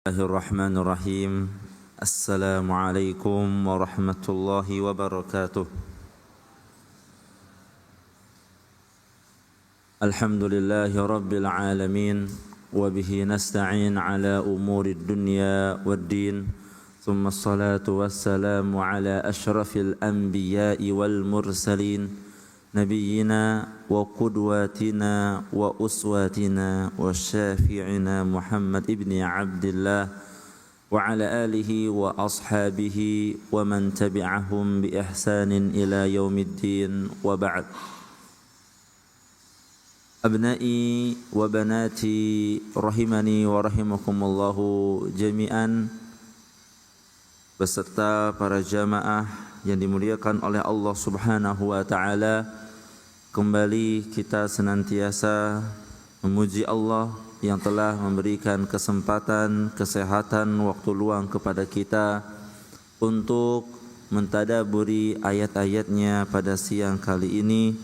Bismillahirrahmanirrahim. Assalamualaikum warahmatullahi wabarakatuh. Alhamdulillahi rabbil alamin. Wabihi nasta'in ala umurid dunya waddin. Thumma assalatu wassalamu ala ashrafil anbiya'i wal mursalin. Nabiyyina wa qudwatina wa uswatina wa syafi'ina Muhammad ibni Abdillah wa ala alihi wa ashabihi wa man tabi'ahum bi ihsanin ila yaumiddin wa ba'd. Abnai wa banati rahimani wa rahimakumullahu jami'an, beserta para jamaah yang dimuliakan oleh Allah Subhanahu wa taala. Kembali kita senantiasa memuji Allah yang telah memberikan kesempatan, kesehatan, waktu luang kepada kita untuk mentadaburi ayat-ayatnya pada siang kali ini.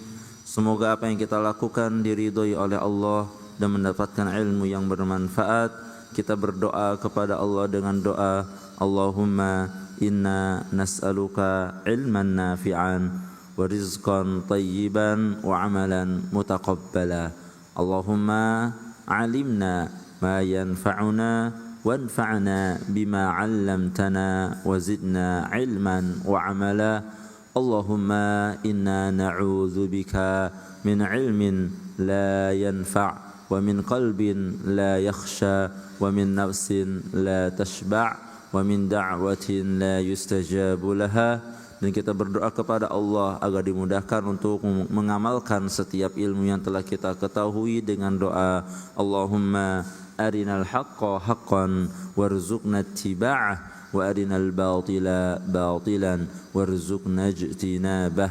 Semoga apa yang kita lakukan diridhoi oleh Allah dan mendapatkan ilmu yang bermanfaat. Kita berdoa kepada Allah dengan doa, Allahumma inna nas'aluka ilman nafi'an wa rizqan tayyiban wa amalan mutaqabbala. Allahumma alimna ma yanfa'una wanfa'na bima 'allamtana wa zidna ilman wa amala. Allahumma inna na'udzubika min ilmin la yanfa' wa min qalbin la yakhsha wa min nafsin la tashba' wa min da'watin la yustajabu laha. Dan kita berdoa kepada Allah agar dimudahkan untuk mengamalkan setiap ilmu yang telah kita ketahui dengan doa, Allahumma arinal haqqa haqqan warzuqna ittiba'ah wa arinal batila batilan warzuqna ijtinabah.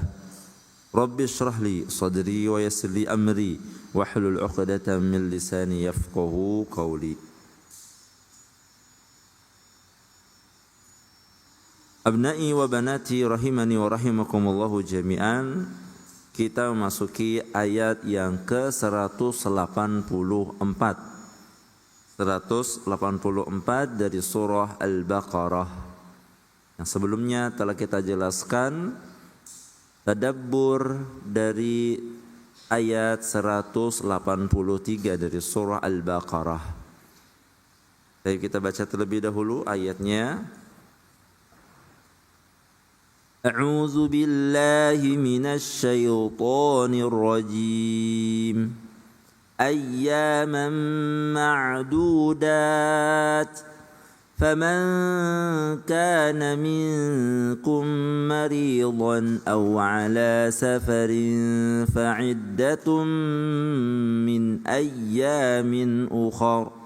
Rabbi shrah li sadri wa yassir li amri wahlul 'uqdatam min lisani yafqahu qawli. Abnai wa banati rahimani wa rahimakumullahu jami'an. Kita memasuki ayat yang ke-184 dari surah Al-Baqarah. Yang sebelumnya telah kita jelaskan tadabbur dari ayat 183 dari surah Al-Baqarah. Jadi kita baca terlebih dahulu ayatnya. A'udzu billahi minasy syaithanir rajim. Ayyaman ma'dudat. فمن كان منكم مريضا أو على سفر فعدة من أيام أخر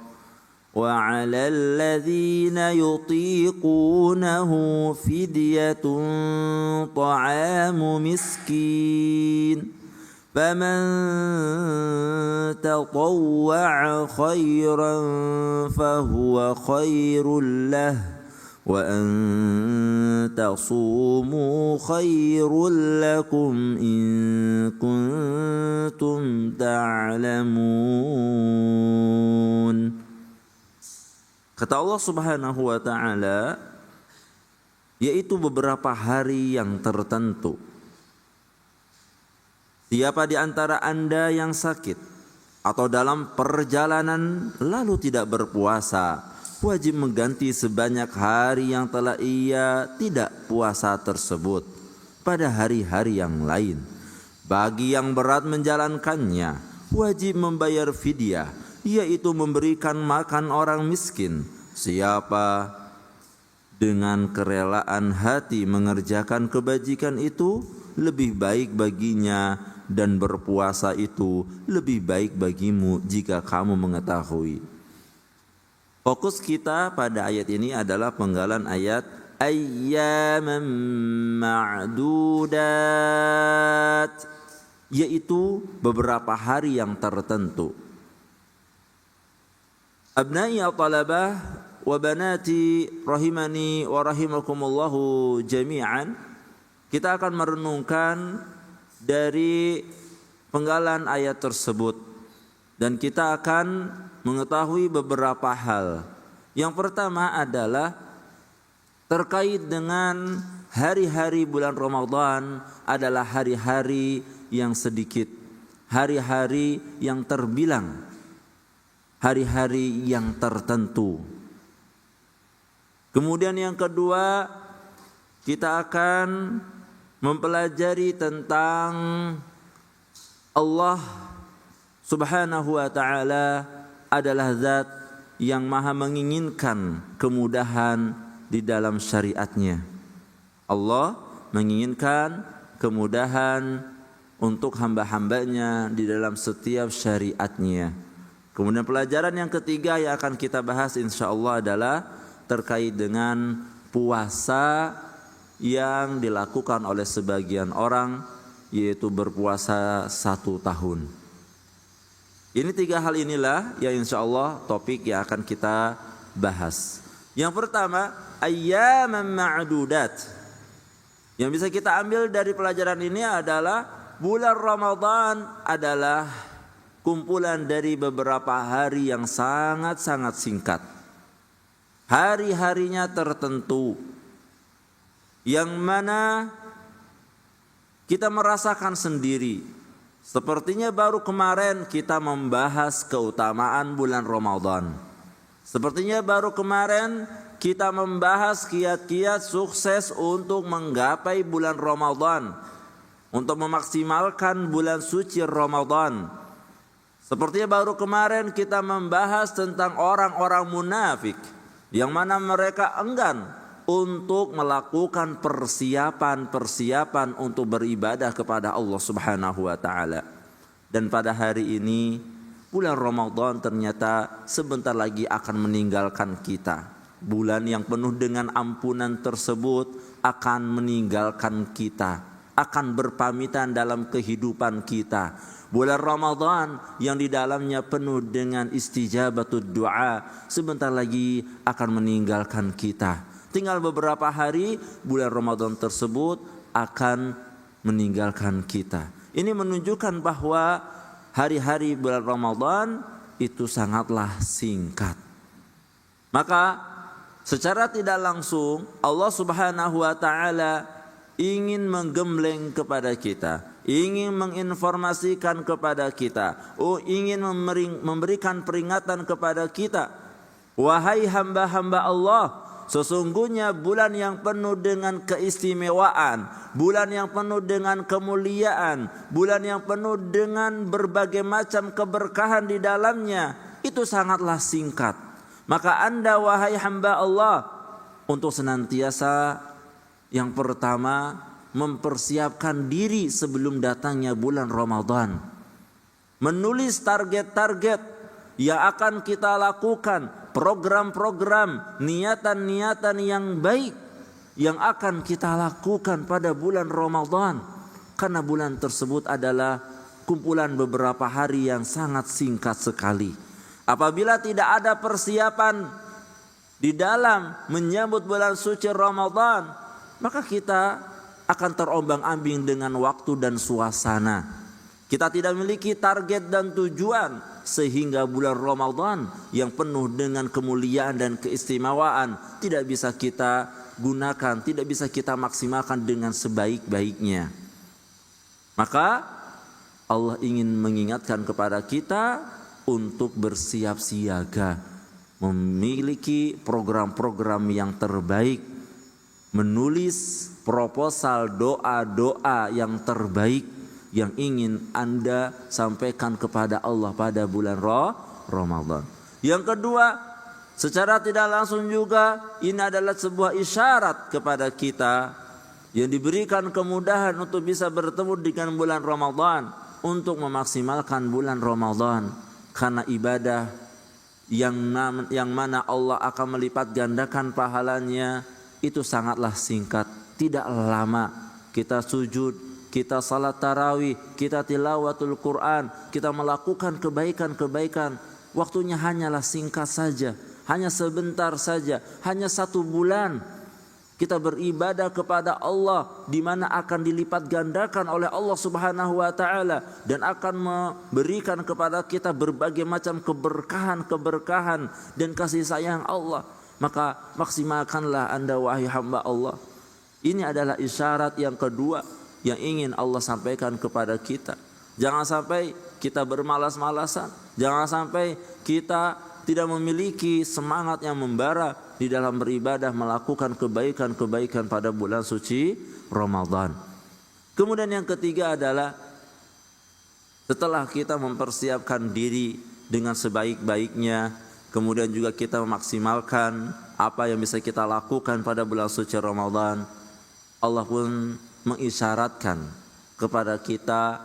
وعلى الذين يطيقونه فدية طعام مسكين فمن تطوع خيرا فهو خير له وأن تصوموا خير لكم إن كنتم تعلمون. Kata Allah Subhanahu wa taala, yaitu beberapa hari yang tertentu. Siapa di antara Anda yang sakit atau dalam perjalanan lalu tidak berpuasa, wajib mengganti sebanyak hari yang telah ia tidak puasa tersebut pada hari-hari yang lain. Bagi yang berat menjalankannya, wajib membayar fidyah, yaitu memberikan makan orang miskin. Siapa dengan kerelaan hati mengerjakan kebajikan itu, lebih baik baginya, dan berpuasa itu lebih baik bagimu jika kamu mengetahui. Fokus kita pada ayat ini adalah penggalan ayat ayyaman ma'dudat, yaitu beberapa hari yang tertentu. Abnai al-talabah wa banati rahimani wa rahimakumullahu jami'an. Kita akan merenungkan dari penggalan ayat tersebut dan kita akan mengetahui beberapa hal Yang pertama adalah terkait dengan hari-hari bulan Ramadan adalah hari-hari yang sedikit, hari-hari yang terbilang, hari-hari yang tertentu. Kemudian yang kedua, kita akan mempelajari tentang Allah Subhanahu wa ta'ala adalah zat yang maha menginginkan kemudahan di dalam syariatnya. Allah menginginkan kemudahan untuk hamba-hambanya di dalam setiap syariatnya. Kemudian pelajaran yang ketiga yang akan kita bahas insyaallah adalah terkait dengan puasa yang dilakukan oleh sebagian orang, yaitu berpuasa 1 tahun. Ini 3 hal inilah yang insyaallah topik yang akan kita bahas. Yang pertama, ayyaman ma'dudat. Yang bisa kita ambil dari pelajaran ini adalah bulan Ramadan adalah kumpulan dari beberapa hari yang sangat-sangat singkat. Hari-harinya tertentu, yang mana kita merasakan sendiri. Sepertinya baru kemarin kita membahas keutamaan bulan Ramadan. Sepertinya baru kemarin kita membahas kiat-kiat sukses untuk menggapai bulan Ramadan, untuk memaksimalkan bulan suci Ramadan. Sepertinya baru kemarin kita membahas tentang orang-orang munafik, yang mana mereka enggan untuk melakukan persiapan-persiapan untuk beribadah kepada Allah Subhanahu wa ta'ala. Dan pada hari ini bulan Ramadan ternyata sebentar lagi akan meninggalkan kita. Bulan yang penuh dengan ampunan tersebut akan meninggalkan kita, akan berpamitan dalam kehidupan kita. Bulan Ramadan yang di dalamnya penuh dengan istijabatud doa sebentar lagi akan meninggalkan kita. Tinggal beberapa hari bulan Ramadan tersebut akan meninggalkan kita. Ini menunjukkan bahwa hari-hari bulan Ramadan itu sangatlah singkat. Maka secara tidak langsung Allah Subhanahu wa ta'ala ingin menggembleng kepada kita, ingin menginformasikan kepada kita, ingin memberikan peringatan kepada kita. Wahai hamba-hamba Allah, sesungguhnya bulan yang penuh dengan keistimewaan, bulan yang penuh dengan kemuliaan, bulan yang penuh dengan berbagai macam keberkahan di dalamnya, itu sangatlah singkat. Maka Anda wahai hamba Allah, untuk senantiasa yang pertama mempersiapkan diri sebelum datangnya bulan Ramadan. Menulis target-target yang akan kita lakukan, program-program, niatan-niatan yang baik yang akan kita lakukan pada bulan Ramadan. Karena bulan tersebut adalah kumpulan beberapa hari yang sangat singkat sekali. Apabila tidak ada persiapan di dalam menyambut bulan suci Ramadan, maka kita akan terombang-ambing dengan waktu dan suasana. Kita tidak memiliki target dan tujuan, sehingga bulan Ramadan yang penuh dengan kemuliaan dan keistimewaan tidak bisa kita gunakan, tidak bisa kita maksimalkan dengan sebaik-baiknya. Maka Allah ingin mengingatkan kepada kita untuk bersiap siaga, memiliki program-program yang terbaik, menulis proposal doa-doa yang terbaik yang ingin Anda sampaikan kepada Allah pada bulan Ramadan. Yang kedua, secara tidak langsung juga ini adalah sebuah isyarat kepada kita yang diberikan kemudahan untuk bisa bertemu dengan bulan Ramadan, untuk memaksimalkan bulan Ramadan. Karena ibadah yang mana Allah akan melipat gandakan pahalanya itu sangatlah singkat, tidak lama. Kita sujud, kita salat tarawih, kita tilawatul Quran, kita melakukan kebaikan-kebaikan, waktunya hanyalah singkat saja, hanya sebentar saja, hanya 1 bulan. Kita beribadah kepada Allah di mana akan dilipat gandakan oleh Allah Subhanahu wa taala dan akan memberikan kepada kita berbagai macam keberkahan dan kasih sayang Allah. Maka maksimalkanlah Anda wahai hamba Allah. Ini adalah isyarat yang kedua yang ingin Allah sampaikan kepada kita. Jangan sampai kita bermalas-malasan, jangan sampai kita tidak memiliki semangat yang membara di dalam beribadah, melakukan kebaikan-kebaikan pada bulan suci Ramadan. Kemudian yang ketiga adalah setelah kita mempersiapkan diri dengan sebaik-baiknya, kemudian juga kita memaksimalkan apa yang bisa kita lakukan pada bulan suci Ramadan, Allah pun mengisyaratkan kepada kita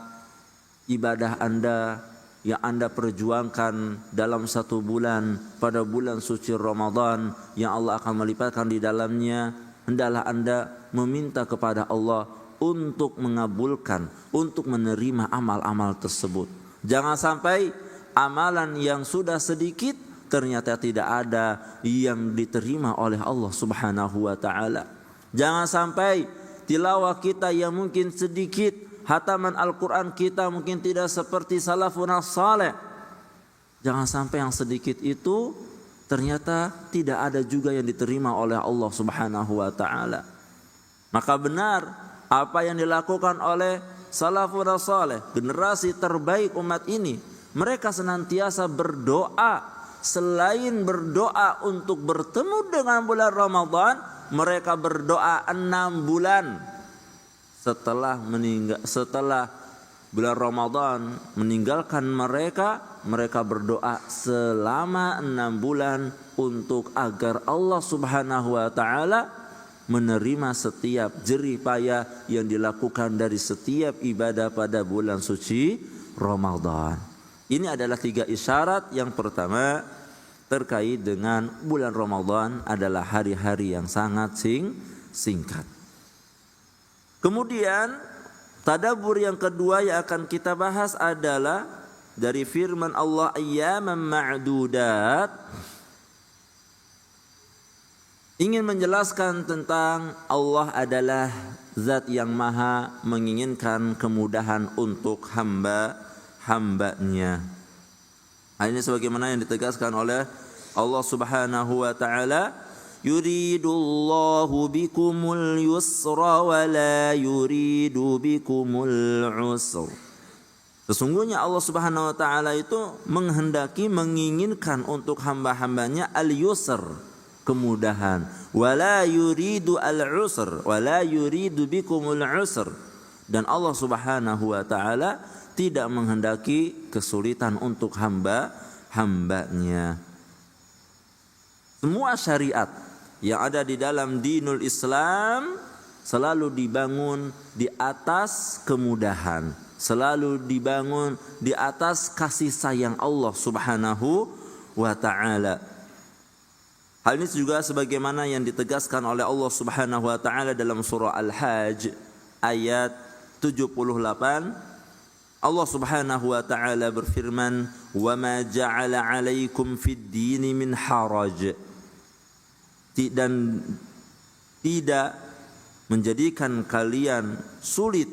ibadah Anda yang Anda perjuangkan dalam satu bulan pada bulan suci Ramadan yang Allah akan melipatkan di dalamnya, hendaklah Anda meminta kepada Allah untuk mengabulkan, untuk menerima amal-amal tersebut. Jangan sampai amalan yang sudah sedikit ternyata tidak ada yang diterima oleh Allah Subhanahu wa taala. Jangan sampai tilawah kita yang mungkin sedikit, hataman Al-Quran kita mungkin tidak seperti salafun saleh. Jangan sampai yang sedikit itu ternyata tidak ada juga yang diterima oleh Allah Subhanahu wa taala. Maka benar apa yang dilakukan oleh salafun saleh, generasi terbaik umat ini. Mereka senantiasa berdoa. Selain berdoa untuk bertemu dengan bulan Ramadan, mereka berdoa 6 bulan setelah bulan Ramadan meninggalkan mereka berdoa selama 6 bulan untuk agar Allah Subhanahu wa taala menerima setiap jerih payah yang dilakukan dari setiap ibadah pada bulan suci Ramadan. Ini adalah 3 isyarat. Yang pertama terkait dengan bulan Ramadan adalah hari-hari yang sangat singkat. Kemudian tadabbur yang kedua yang akan kita bahas adalah dari firman Allah ayyaman ma'dudat, ingin menjelaskan tentang Allah adalah zat yang maha menginginkan kemudahan untuk hamba-hambanya. Hal ini sebagaimana yang ditegaskan oleh Allah Subhanahu wa taala, yuridullahu bikumul yusra wa la yuridu bikumul usra. Sesungguhnya Allah Subhanahu wa taala itu menghendaki, menginginkan untuk hamba-hambanya al-yusr, kemudahan, wa la yuridu al-usr, wa la yuridu bikumul usr. Dan Allah Subhanahu wa taala tidak menghendaki kesulitan untuk hamba-hambanya. Semua syariat yang ada di dalam dinul Islam selalu dibangun di atas kemudahan, selalu dibangun di atas kasih sayang Allah Subhanahu wa taala. Hal ini juga sebagaimana yang ditegaskan oleh Allah Subhanahu wa taala dalam surah Al-Hajj ayat 78. Allah Subhanahu wa taala berfirman, "Wa ma ja'ala 'alaikum fid dini min haraj." Dan tidak menjadikan kalian sulit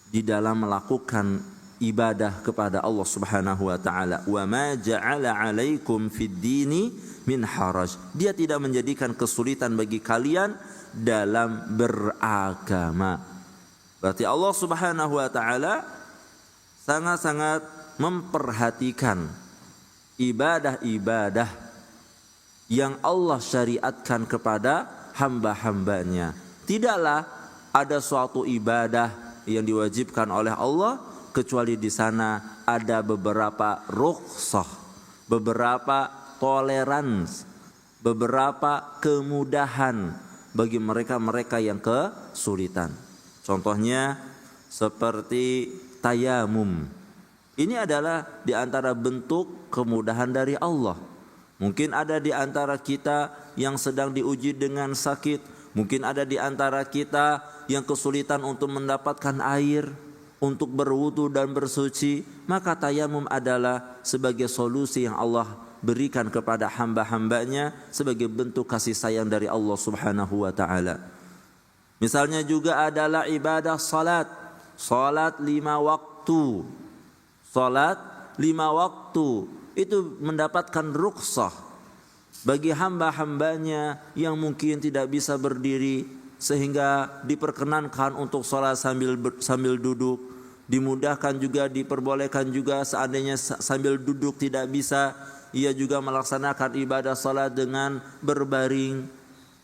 di dalam melakukan ibadah kepada Allah Subhanahu wa taala. Wa ma ja'ala 'alaikum fid dini min haraj. Dia tidak menjadikan kesulitan bagi kalian dalam beragama. Berarti Allah Subhanahu wa taala sangat-sangat memperhatikan ibadah-ibadah yang Allah syariatkan kepada hamba-hambanya. Tidaklah ada suatu ibadah yang diwajibkan oleh Allah kecuali di sana ada beberapa rukhsah, beberapa toleransi, beberapa kemudahan bagi mereka-mereka yang kesulitan. Contohnya seperti tayamum. Ini adalah di antara bentuk kemudahan dari Allah. Mungkin ada di antara kita yang sedang diuji dengan sakit. Mungkin ada di antara kita yang kesulitan untuk mendapatkan air untuk berwudu dan bersuci. Maka tayamum adalah sebagai solusi yang Allah berikan kepada hamba-hambanya sebagai bentuk kasih sayang dari Allah Subhanahu wa taala. Misalnya juga adalah ibadah salat. Salat 5 waktu. Salat 5 waktu itu mendapatkan rukhsah bagi hamba-hambanya yang mungkin tidak bisa berdiri, sehingga diperkenankan untuk salat sambil duduk. Dimudahkan juga, diperbolehkan juga seandainya sambil duduk tidak bisa, ia juga melaksanakan ibadah salat dengan berbaring.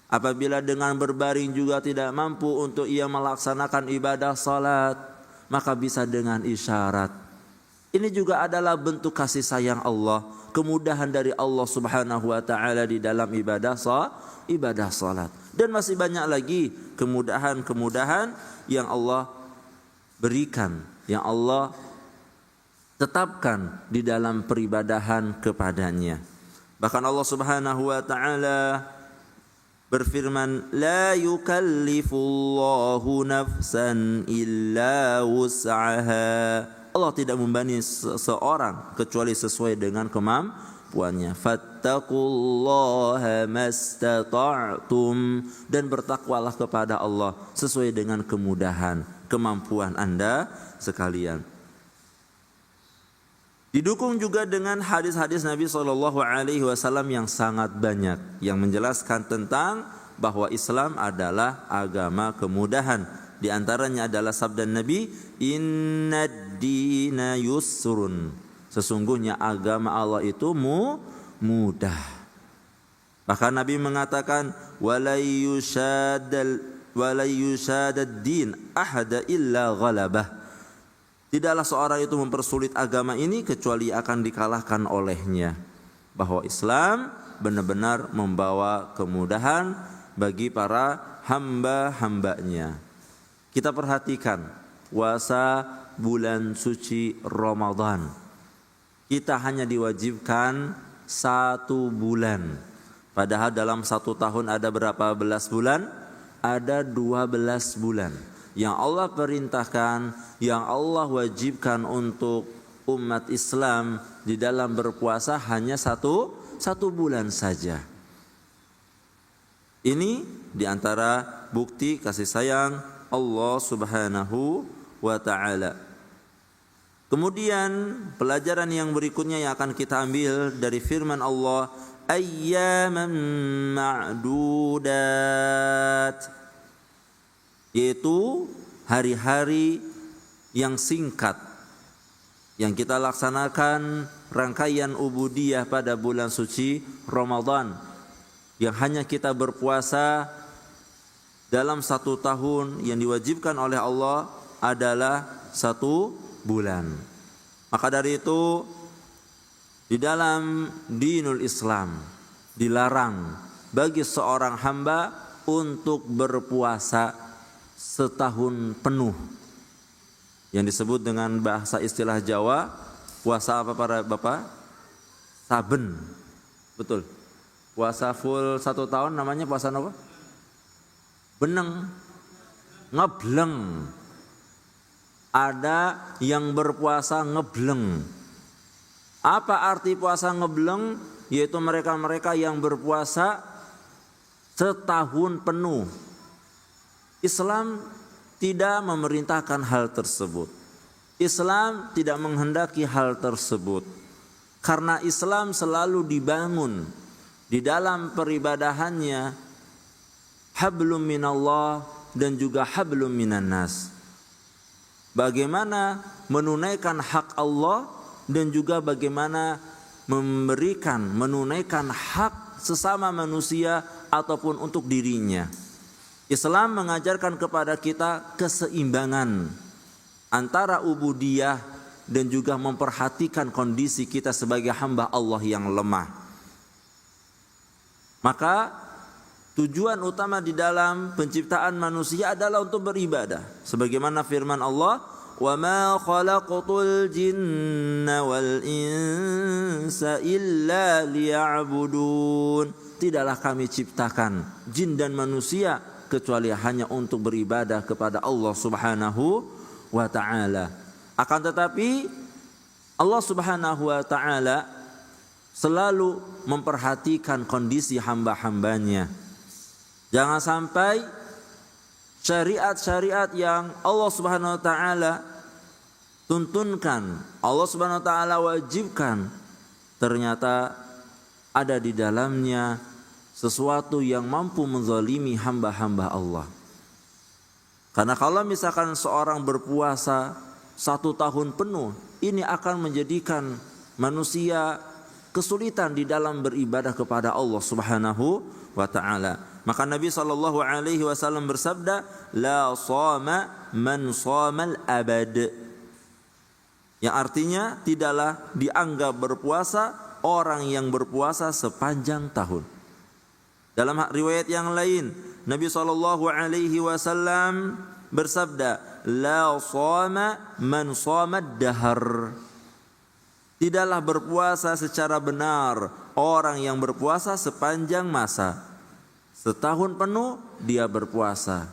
Apabila dengan berbaring juga tidak mampu untuk ia melaksanakan ibadah salat, maka bisa dengan isyarat. Ini juga adalah bentuk kasih sayang Allah, kemudahan dari Allah Subhanahu wa taala di dalam ibadah salat. Dan masih banyak lagi kemudahan-kemudahan yang Allah berikan, yang Allah tetapkan di dalam peribadahan kepadanya. Bahkan Allah Subhanahu wa taala berfirman, la yukallifullahu nafsan illa wus'aha. Allah tidak membebani seseorang kecuali sesuai dengan kemampuannya. Fattaqullaha mastata'tum, dan bertakwalah kepada Allah sesuai dengan kemudahan, kemampuan Anda sekalian. Didukung juga dengan hadis-hadis Nabi SAW yang sangat banyak, yang menjelaskan tentang bahwa Islam adalah agama kemudahan. Di antaranya adalah sabda Nabi, Innad dina yusrun. Sesungguhnya agama Allah itu mudah. Bahkan Nabi mengatakan, walay yushadad din ahada illa ghalabah. Tidaklah seorang itu mempersulit agama ini kecuali akan dikalahkan olehnya. Bahwa Islam benar-benar membawa kemudahan bagi para hamba-hambanya. Kita perhatikan puasa bulan suci Ramadan. Kita hanya diwajibkan 1 bulan. Padahal dalam 1 tahun ada berapa belas bulan? Ada 12 bulan. Yang Allah perintahkan, yang Allah wajibkan untuk umat Islam di dalam berpuasa hanya satu bulan saja. Ini diantara bukti kasih sayang Allah Subhanahu wa ta'ala. Kemudian pelajaran yang berikutnya yang akan kita ambil dari firman Allah, ayyaman ma'dudat, yaitu hari-hari yang singkat yang kita laksanakan rangkaian ubudiyah pada bulan suci Ramadan, yang hanya kita berpuasa dalam 1 tahun, yang diwajibkan oleh Allah adalah 1 bulan. Maka dari itu di dalam dinul Islam dilarang bagi seorang hamba untuk berpuasa setahun penuh, yang disebut dengan bahasa istilah Jawa, puasa apa para bapak? Saben, betul. Puasa full 1 tahun namanya puasa apa? Beneng, ngebleng. Ada yang berpuasa ngebleng. Apa arti puasa ngebleng? Yaitu mereka-mereka yang berpuasa setahun penuh. Islam tidak memerintahkan hal tersebut. Islam tidak menghendaki hal tersebut. Karena Islam selalu dibangun di dalam peribadahannya hablum minallah dan juga hablum minan nas. Bagaimana menunaikan hak Allah dan juga bagaimana menunaikan hak sesama manusia ataupun untuk dirinya. Islam mengajarkan kepada kita keseimbangan antara ubudiyah dan juga memperhatikan kondisi kita sebagai hamba Allah yang lemah. Maka tujuan utama di dalam penciptaan manusia adalah untuk beribadah. Sebagaimana firman Allah, "Wa ma khalaqtul jinna wal insa illa liya'budun." Tidaklah kami ciptakan jin dan manusia kecuali hanya untuk beribadah kepada Allah Subhanahu wa ta'ala. Akan tetapi Allah Subhanahu wa ta'ala selalu memperhatikan kondisi hamba-hambanya. Jangan sampai syariat-syariat yang Allah Subhanahu wa taala tuntunkan, Allah Subhanahu wa taala wajibkan, ternyata ada di dalamnya sesuatu yang mampu menzalimi hamba-hamba Allah. Karena kalau misalkan seorang berpuasa 1 tahun penuh, ini akan menjadikan manusia kesulitan di dalam beribadah kepada Allah Subhanahu wa taala. Maka Nabi SAW bersabda, la shama man shamal abad. Yang artinya tidaklah dianggap berpuasa orang yang berpuasa sepanjang tahun. Dalam riwayat yang lain, Nabi SAW bersabda, la shama man shamad dahar. Tidaklah berpuasa secara benar orang yang berpuasa sepanjang masa. Setahun penuh dia berpuasa.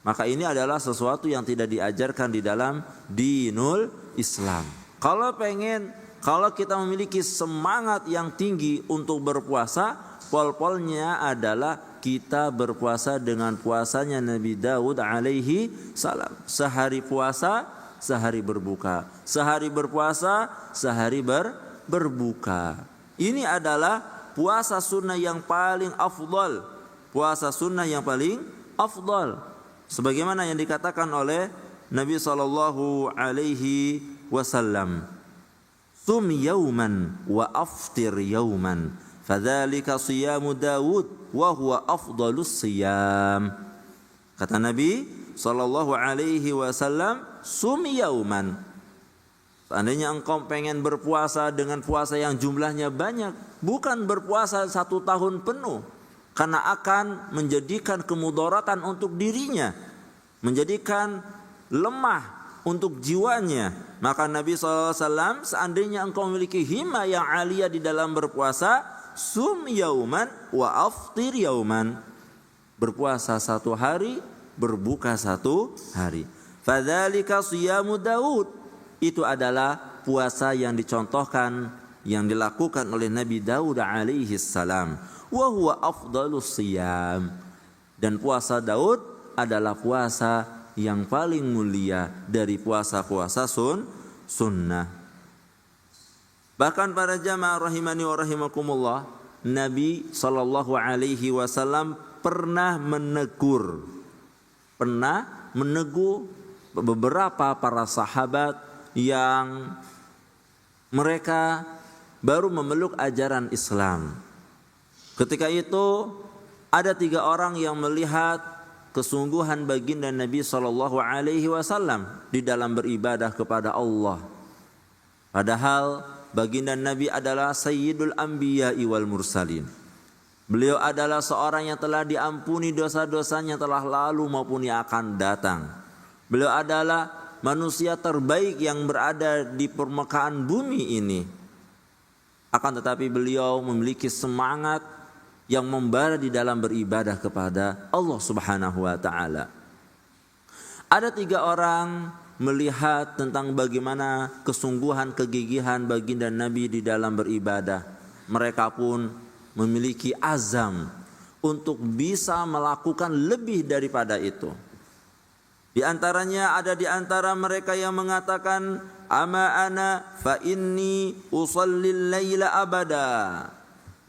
Maka ini adalah sesuatu yang tidak diajarkan di dalam dinul Islam. Kalau kita memiliki semangat yang tinggi untuk berpuasa, pol-polnya adalah kita berpuasa dengan puasanya Nabi Daud alaihi salam. Sehari puasa, sehari berbuka. Sehari berpuasa, sehari berbuka. Ini adalah puasa sunnah yang paling afdal. Puasa sunnah yang paling afdal. Sebagaimana yang dikatakan oleh Nabi sallallahu alaihi wasallam, "Sum yauman wa aftir yauman, fadzalika siyamu Daud wa huwa afdalus siyam." Kata Nabi sallallahu alaihi wasallam, "Sum yauman." Seandainya engkau pengen berpuasa dengan puasa yang jumlahnya banyak, bukan berpuasa 1 tahun penuh, karena akan menjadikan kemudaratan untuk dirinya, menjadikan lemah untuk jiwanya. Maka Nabi SAW, seandainya engkau memiliki himma yang aliyah di dalam berpuasa, sum yauman wa aftir yauman. Berpuasa 1 hari, berbuka 1 hari. Fadzalika siyamu Daud. Itu adalah puasa yang dicontohkan, yang dilakukan oleh Nabi Daud alaihi salam. Wa huwa afdalus siyam. Dan puasa Daud adalah puasa yang paling mulia dari puasa-puasa sunnah. Bahkan para jamaah rahimani wa rahimakumullah, Nabi sallallahu alaihi wasallam pernah menegur beberapa para sahabat yang mereka baru memeluk ajaran Islam. Ketika itu ada 3 orang yang melihat kesungguhan baginda Nabi sallallahu alaihi wasallam di dalam beribadah kepada Allah. Padahal baginda Nabi adalah sayyidul anbiya'i wal mursalin. Beliau adalah seorang yang telah diampuni dosa-dosanya telah lalu maupun yang akan datang. Beliau adalah manusia terbaik yang berada di permukaan bumi ini. Akan tetapi beliau memiliki semangat yang membara di dalam beribadah kepada Allah Subhanahu wa taala. Ada 3 orang melihat tentang bagaimana kesungguhan kegigihan baginda Nabi di dalam beribadah. Mereka pun memiliki azam untuk bisa melakukan lebih daripada itu. Di antaranya ada di antara mereka yang mengatakan, "Ama ana fa inni usallil laila abada."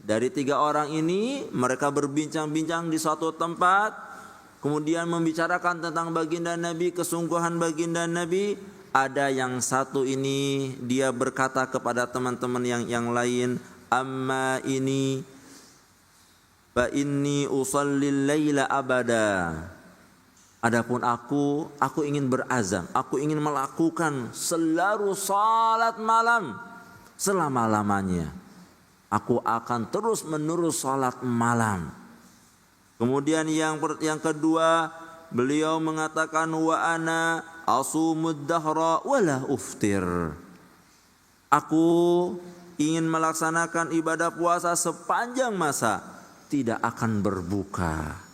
Dari 3 orang ini mereka berbincang-bincang di suatu tempat, kemudian membicarakan tentang baginda Nabi, kesungguhan baginda Nabi. Ada yang satu ini dia berkata kepada teman-teman yang lain, "Amma ini fa inni usallil laila abada." Adapun aku ingin berazam, aku ingin melakukan selalu salat malam selama-lamanya. Aku akan terus menerus salat malam. Kemudian yang kedua, beliau mengatakan, wa ana asumud dahra wala uftir. Aku ingin melaksanakan ibadah puasa sepanjang masa, tidak akan berbuka.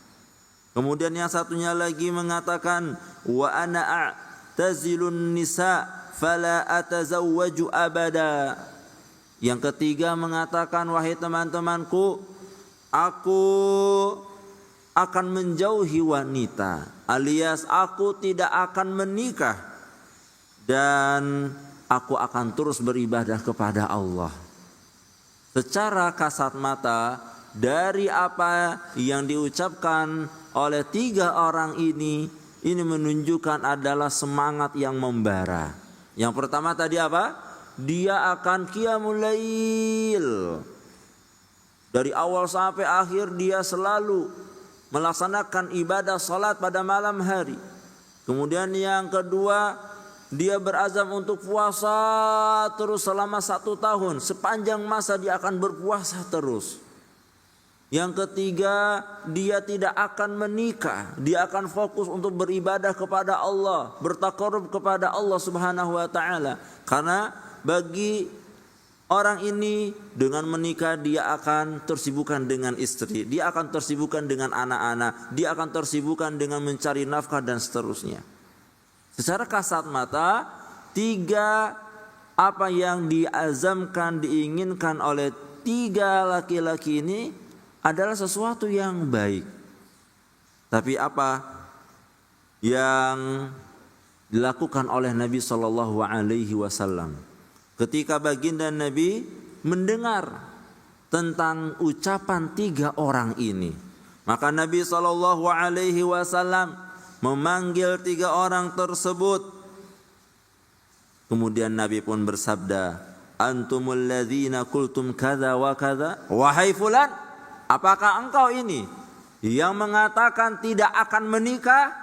Kemudian yang satunya lagi mengatakan, wa ana a'tazilun nisa fala atazawwaju abada. Yang ketiga mengatakan, wahai teman-temanku, aku akan menjauhi wanita, alias aku tidak akan menikah dan aku akan terus beribadah kepada Allah. Secara kasat mata dari apa yang diucapkan oleh tiga orang ini menunjukkan adalah semangat yang membara. Yang pertama tadi apa? Dia akan qiyamul lail. Dari awal sampai akhir dia selalu melaksanakan ibadah salat pada malam hari. Kemudian yang kedua, dia berazam untuk puasa terus selama 1 tahun. Sepanjang masa dia akan berpuasa terus. Yang ketiga, dia tidak akan menikah. Dia akan fokus untuk beribadah kepada Allah, bertakarub kepada Allah Subhanahu wa taala. Karena bagi orang ini dengan menikah dia akan tersibukkan dengan istri, dia akan tersibukkan dengan anak-anak, dia akan tersibukkan dengan mencari nafkah dan seterusnya. Secara kasat mata, tiga apa yang diazamkan, diinginkan oleh tiga laki-laki ini adalah sesuatu yang baik. Tapi apa yang dilakukan oleh Nabi Shallallahu Alaihi Wasallam ketika baginda Nabi mendengar tentang ucapan tiga orang ini, maka Nabi Shallallahu Alaihi Wasallam memanggil tiga orang tersebut. Kemudian Nabi pun bersabda, antumul ladzina qultum kadza wa kadza, wahai fulan, apakah engkau ini yang mengatakan tidak akan menikah?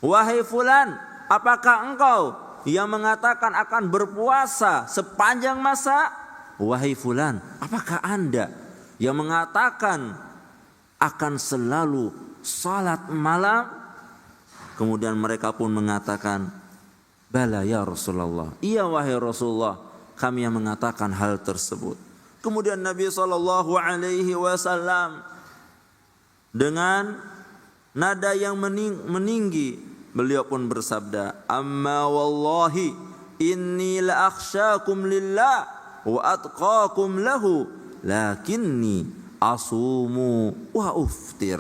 Wahai fulan, apakah engkau yang mengatakan akan berpuasa sepanjang masa? Wahai fulan, apakah anda yang mengatakan akan selalu salat malam? Kemudian mereka pun mengatakan, bala ya Rasulullah, iya wahai Rasulullah, kami yang mengatakan hal tersebut. Kemudian Nabi Shallallahu Alaihi Wasallam dengan nada yang meninggi, beliau pun bersabda, amma wallahi inni la akhsyakum lillah wa atqakum lahu, lakinni asumu wa uftir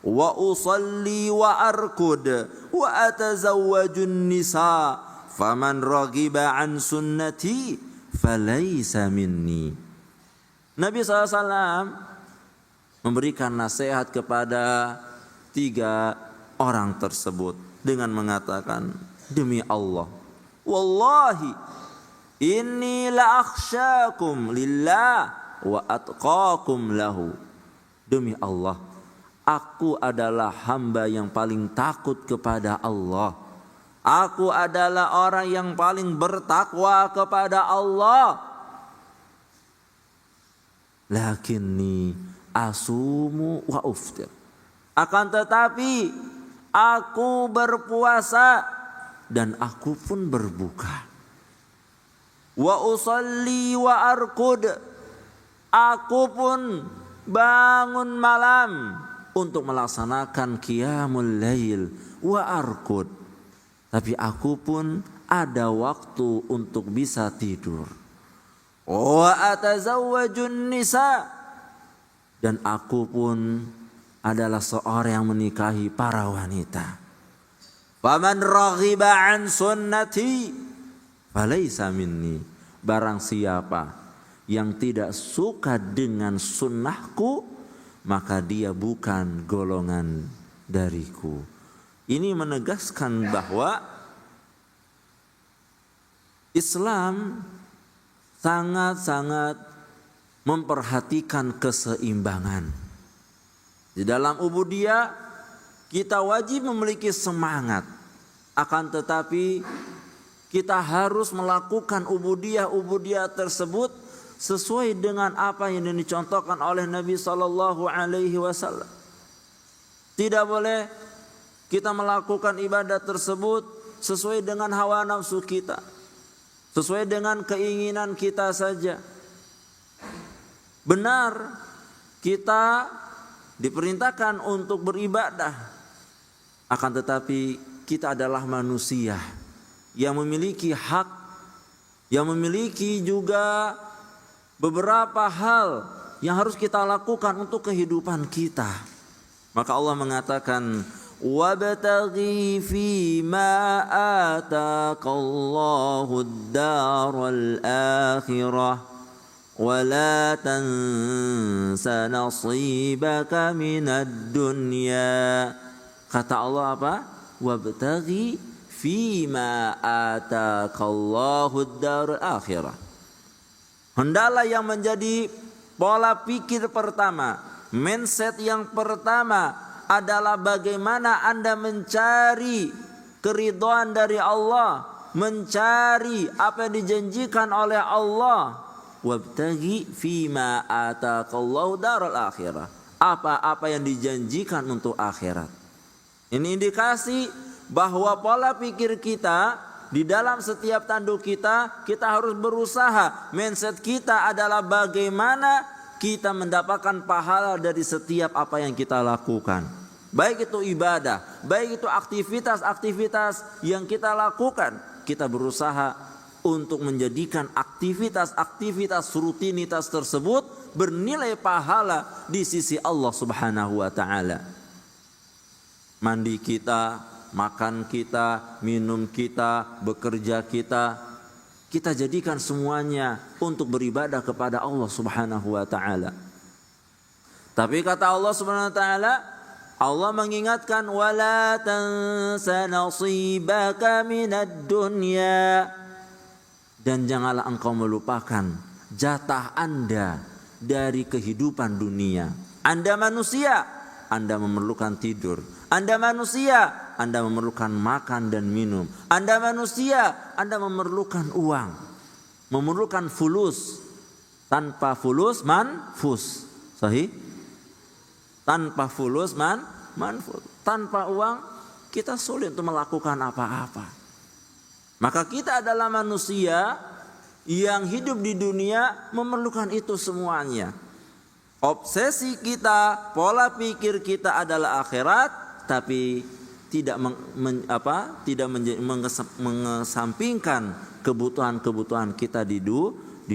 wa usalli wa arkud wa atazawwajun nisa faman raghiba an sunnati falaysa minni. Nabi SAW memberikan nasihat kepada tiga orang tersebut dengan mengatakan, demi Allah, wallahi inni la akhsyakum lillah wa atqakum lahu. Demi Allah, aku adalah hamba yang paling takut kepada Allah. Aku adalah orang yang paling bertakwa kepada Allah. Lakinni asumu wa uftir. Akan tetapi aku berpuasa dan aku pun berbuka. Wa usalli wa arkud. Aku pun bangun malam untuk melaksanakan qiyamul lail wa arkud. Tapi aku pun ada waktu untuk bisa tidur. Wa atazawwajun nisa, dan aku pun adalah seorang yang menikahi para wanita. Faman raghiba an sunnati falaysa minni. Barang siapa yang tidak suka dengan sunnahku, maka dia bukan golongan dariku. Ini menegaskan bahwa Islam sangat-sangat memperhatikan keseimbangan. Di dalam ubudiyah kita wajib memiliki semangat, akan tetapi kita harus melakukan ubudiyah tersebut sesuai dengan apa yang dicontohkan oleh Nabi Sallallahu Alaihi Wasallam. Tidak boleh kita melakukan ibadah tersebut sesuai dengan hawa nafsu kita, sesuai dengan keinginan kita saja. Benar, kita diperintahkan untuk beribadah, akan tetapi kita adalah manusia yang memiliki hak, yang memiliki juga beberapa hal yang harus kita lakukan untuk kehidupan kita. Maka Allah mengatakan, wabtaghi fima ataqallahu ad-daral akhirah wa la tansa nasibaka minad dunya. Kata Allah apa? Wabtaghi fima ataqallahu ad-daral akhirah. Hendaklah yang menjadi pola pikir pertama, mindset yang pertama adalah bagaimana Anda mencari keridhaan dari Allah, mencari apa yang dijanjikan oleh Allah. Wabtaghi fima ataqallahu daral akhirah. Apa-apa yang dijanjikan untuk akhirat. Ini indikasi bahwa pola pikir kita di dalam setiap tanduk kita harus berusaha. Mindset kita adalah bagaimana kita mendapatkan pahala dari setiap apa yang kita lakukan. Baik itu ibadah, baik itu aktivitas-aktivitas yang kita lakukan. Kita berusaha untuk menjadikan aktivitas-aktivitas rutinitas tersebut bernilai pahala di sisi Allah Subhanahu wa taala. Mandi kita, makan kita, minum kita, bekerja kita jadikan semuanya untuk beribadah kepada Allah Subhanahu wa taala. Tapi kata Allah Subhanahu wa taala, Allah mengingatkan wala tansa nasibaka minad dunya, dan janganlah engkau melupakan jatah Anda dari kehidupan dunia. Anda manusia, Anda memerlukan tidur. Anda manusia, Anda memerlukan makan dan minum. Anda manusia, Anda memerlukan uang, memerlukan fulus. Tanpa fulus manfus. Sahih? Tanpa fulus manfus. Tanpa uang kita sulit untuk melakukan apa-apa. Maka kita adalah manusia yang hidup di dunia memerlukan itu semuanya. Obsesi kita, pola pikir kita adalah akhirat, tapi tidak mengesampingkan kebutuhan-kebutuhan kita di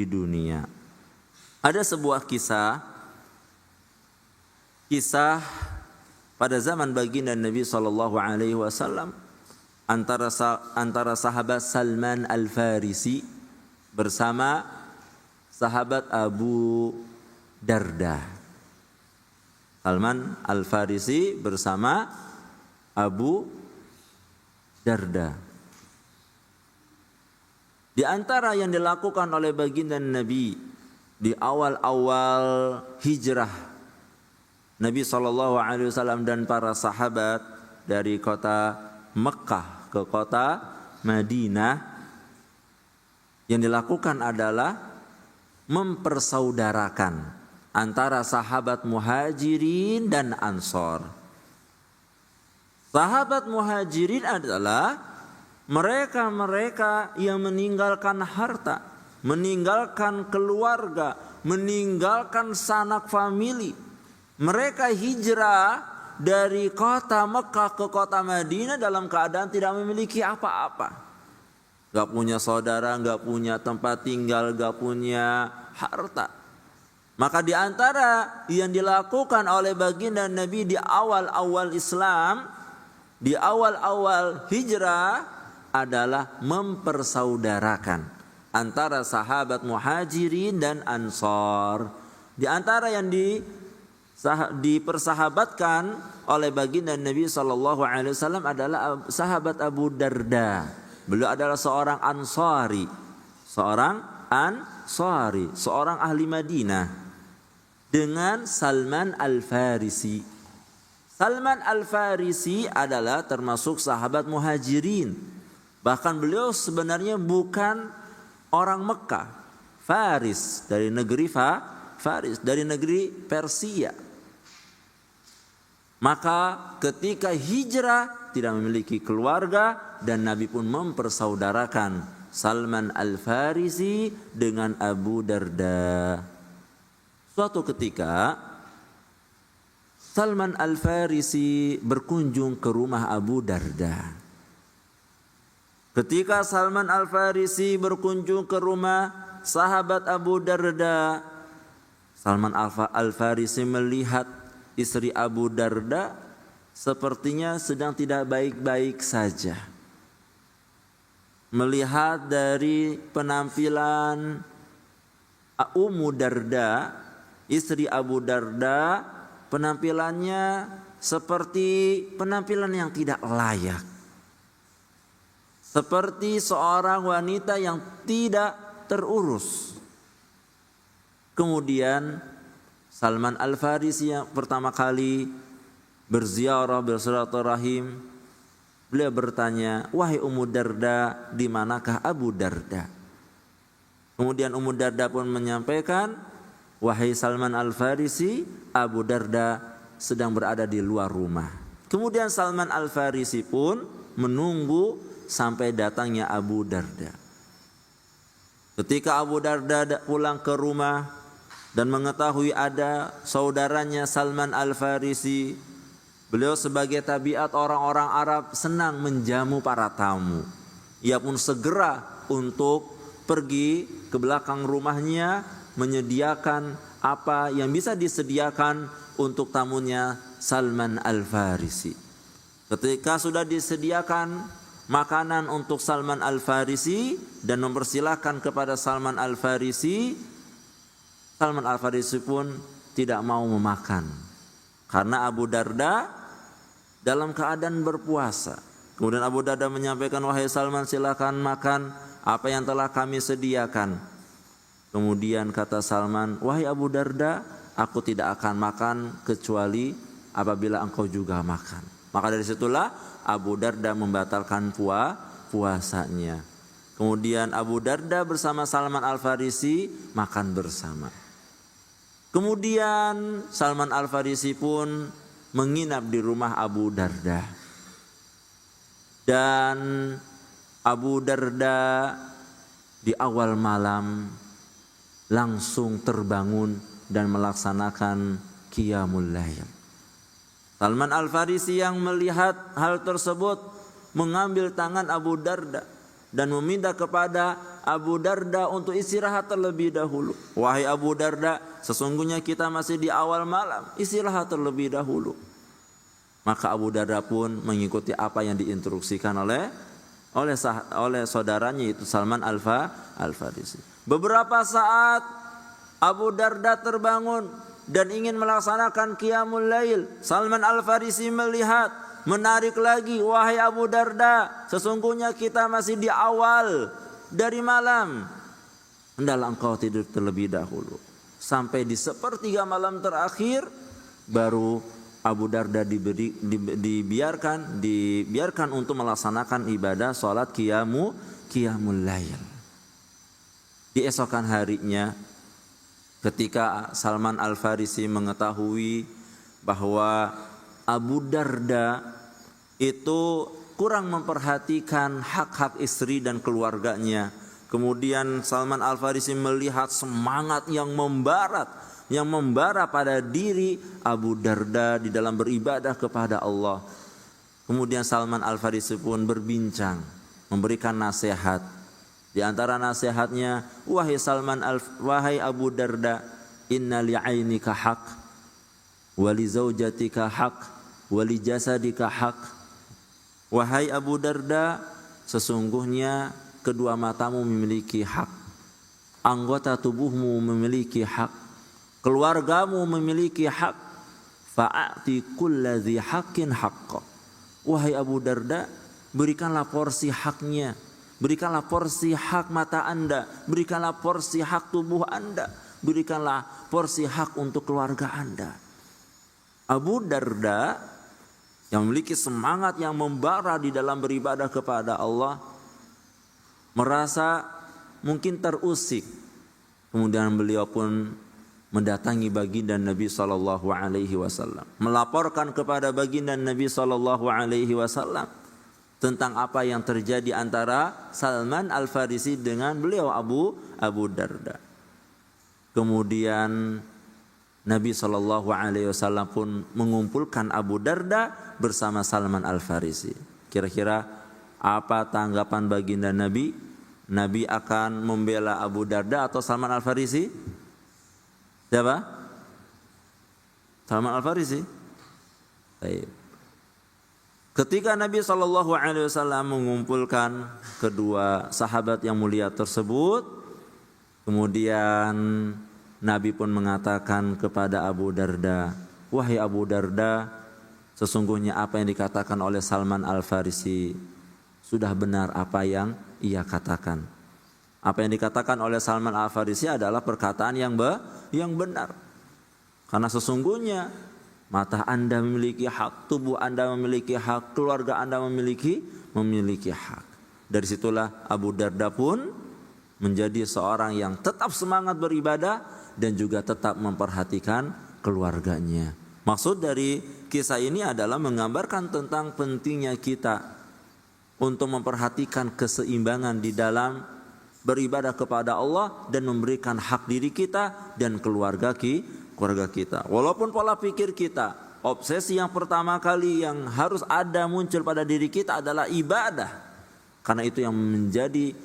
dunia. Ada sebuah kisah pada zaman baginda Nabi SAW antara sahabat Salman Al-Farisi bersama sahabat Abu Darda. Salman Al-Farisi bersama Abu Darda. Di antara yang dilakukan oleh baginda Nabi di awal-awal hijrah Nabi SAW dan para sahabat dari kota Mekah ke kota Madinah, yang dilakukan adalah mempersaudarakan antara sahabat Muhajirin dan Ansor. Sahabat Muhajirin adalah mereka-mereka yang meninggalkan harta, meninggalkan keluarga, meninggalkan sanak famili. Mereka hijrah dari kota Mekah ke kota Madinah dalam keadaan tidak memiliki apa-apa. Gak punya saudara, gak punya tempat tinggal, gak punya harta. Maka di antara yang dilakukan oleh baginda Nabi di awal-awal Islam, di awal-awal hijrah adalah mempersaudarakan antara sahabat Muhajirin dan Ansor. Di antara yang dipersahabatkan oleh baginda Nabi SAW adalah sahabat Abu Darda. Beliau adalah seorang Ansari, seorang ahli Madinah, dengan Salman Al-Farisi. Salman Al-Farisi adalah termasuk sahabat Muhajirin. Bahkan beliau sebenarnya bukan orang Mekah, Faris, dari negeri Faris, dari negeri Persia. Maka ketika hijrah tidak memiliki keluarga, dan Nabi pun mempersaudarakan Salman Al-Farisi dengan Abu Darda. Suatu ketika Salman Al-Farisi berkunjung ke rumah Abu Darda. Ketika Salman Al-Farisi berkunjung ke rumah sahabat Abu Darda. Salman Al-Farisi melihat istri Abu Darda sepertinya sedang tidak baik-baik saja. Melihat dari penampilan Ummu Darda, istri Abu Darda, penampilannya seperti penampilan yang tidak layak. Seperti seorang wanita yang tidak terurus. Kemudian Salman Al-Farisi yang pertama kali berziarah, bersilaturahim, beliau bertanya, "Wahai Ummu Darda, di manakah Abu Darda?" Kemudian Ummu Darda pun menyampaikan, "Wahai Salman Al-Farisi, Abu Darda sedang berada di luar rumah." Kemudian Salman Al-Farisi pun menunggu sampai datangnya Abu Darda. Ketika Abu Darda pulang ke rumah dan mengetahui ada saudaranya Salman Al-Farisi, beliau sebagai tabiat orang-orang Arab senang menjamu para tamu. Ia pun segera untuk pergi ke belakang rumahnya menyediakan apa yang bisa disediakan untuk tamunya Salman Al-Farisi. Ketika sudah disediakan makanan untuk Salman Al-Farisi dan mempersilahkan kepada Salman Al-Farisi, Salman Al-Farisi pun tidak mau memakan karena Abu Darda dalam keadaan berpuasa. Kemudian Abu Darda menyampaikan, "Wahai Salman, silakan makan apa yang telah kami sediakan." Kemudian kata Salman, "Wahai Abu Darda, aku tidak akan makan kecuali apabila engkau juga makan." Maka dari situlah Abu Darda membatalkan puasanya. Kemudian Abu Darda bersama Salman Al-Farisi makan bersama. Kemudian Salman Al-Farisi pun menginap di rumah Abu Darda. Dan Abu Darda di awal malam langsung terbangun dan melaksanakan qiyamul lail. Salman Al-Farisi yang melihat hal tersebut mengambil tangan Abu Darda dan meminta kepada Abu Darda untuk istirahat terlebih dahulu. "Wahai Abu Darda, sesungguhnya kita masih di awal malam, istirahat terlebih dahulu." Maka Abu Darda pun mengikuti apa yang diinstruksikan oleh saudaranya, itu Salman Al-Farisi. Beberapa saat Abu Darda terbangun dan ingin melaksanakan qiyamul lail. Salman Al-Farisi melihat, menarik lagi, "Wahai Abu Darda, sesungguhnya kita masih di awal dari malam. Hendaklah engkau tidur terlebih dahulu." Sampai di sepertiga malam terakhir baru Abu Darda dibiarkan untuk melaksanakan ibadah salat qiyamul lail. Di esokan harinya, ketika Salman Al-Farisi mengetahui bahwa Abu Darda itu kurang memperhatikan hak-hak istri dan keluarganya, kemudian Salman Al-Farisi melihat semangat yang membara pada diri Abu Darda di dalam beribadah kepada Allah. Kemudian Salman Al-Farisi pun berbincang, memberikan nasihat. Di antara nasihatnya, "Wahai Abu Darda, inna li'ainika haq, wa li zawjatika haq, wa li jasadika haq." Wahai Abu Darda, sesungguhnya kedua matamu memiliki hak, anggota tubuhmu memiliki hak, keluargamu memiliki hak. Fa'ati kulladzi haqqin haqqa. Wahai Abu Darda, berikanlah porsi haknya. Berikanlah porsi hak mata Anda, berikanlah porsi hak tubuh Anda, berikanlah porsi hak untuk keluarga Anda. Abu Darda yang memiliki semangat yang membara di dalam beribadah kepada Allah merasa mungkin terusik. Kemudian beliau pun mendatangi baginda Nabi SAW, melaporkan kepada baginda Nabi SAW tentang apa yang terjadi antara Salman Al-Farisi dengan beliau Abu Darda. Kemudian Nabi SAW pun mengumpulkan Abu Darda bersama Salman Al-Farisi. Kira-kira apa tanggapan baginda Nabi Nabi akan membela Abu Darda atau Salman Al-Farisi? Siapa? Salman Al-Farisi. Baik. Ketika Nabi SAW mengumpulkan kedua sahabat yang mulia tersebut, kemudian Nabi pun mengatakan kepada Abu Darda, "Wahai Abu Darda, sesungguhnya apa yang dikatakan oleh Salman Al-Farisi sudah benar apa yang ia katakan." Apa yang dikatakan oleh Salman Al-Farisi adalah perkataan yang benar. Karena sesungguhnya mata Anda memiliki hak, tubuh Anda memiliki hak, keluarga Anda memiliki hak. Dari situlah Abu Darda pun menjadi seorang yang tetap semangat beribadah dan juga tetap memperhatikan keluarganya. Maksud dari kisah ini adalah menggambarkan tentang pentingnya kita untuk memperhatikan keseimbangan di dalam beribadah kepada Allah dan memberikan hak diri kita dan keluarga kita. Walaupun pola pikir kita, obsesi yang pertama kali yang harus ada muncul pada diri kita adalah ibadah. Karena itu yang menjadi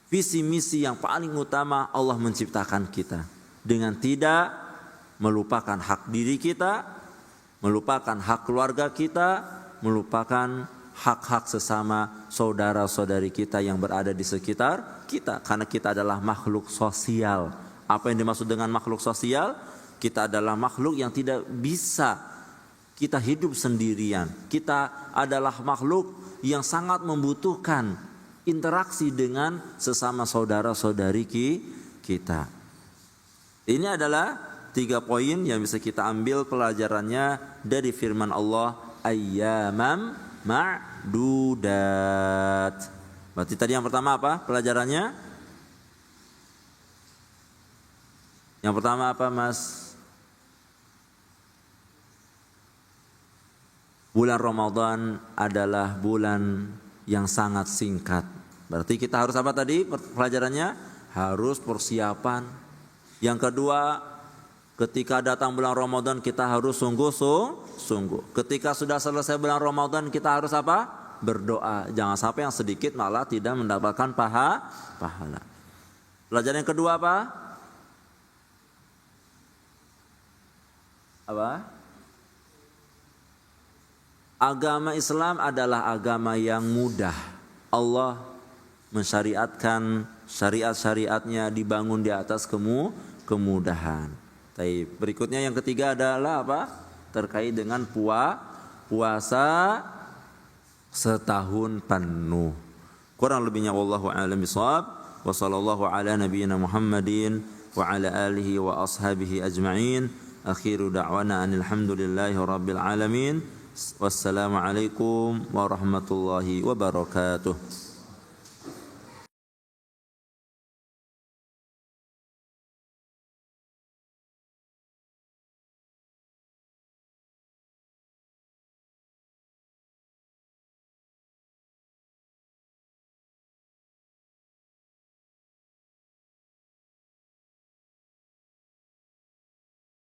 visi misi yang paling utama Allah menciptakan kita. Dengan tidak melupakan hak diri kita, melupakan hak keluarga kita, melupakan hak-hak sesama saudara-saudari kita yang berada di sekitar kita. Karena kita adalah makhluk sosial. Apa yang dimaksud dengan makhluk sosial? Kita adalah makhluk yang tidak bisa kita hidup sendirian. Kita adalah makhluk yang sangat membutuhkan interaksi dengan sesama saudara-saudari kita. Ini adalah 3 poin yang bisa kita ambil pelajarannya dari firman Allah, ayyamam ma'dudat. Berarti tadi yang pertama apa pelajarannya? Yang pertama apa, Mas? Bulan Ramadan adalah bulan yang sangat singkat. Berarti kita harus apa tadi pelajarannya? Harus persiapan. Yang kedua, ketika datang bulan Ramadan kita harus sungguh-sungguh. Ketika sudah selesai bulan Ramadan kita harus apa? Berdoa. Jangan sampai yang sedikit malah tidak mendapatkan pahala. Pelajaran yang kedua apa? Agama Islam adalah agama yang mudah. Allah mensyariatkan syariat-syariatnya dibangun di atas kemudahan. Berikutnya yang ketiga adalah apa? Terkait dengan puasa setahun penuh. Kurang lebihnya wallahu a'lam bishawab. Wa sallallahu ala nabiyyina Muhammadin wa ala alihi wa ashabihi ajma'in. Akhiru da'wana alhamdulillahi rabbil alamin. Wassalamualaikum warahmatullahi wabarakatuh.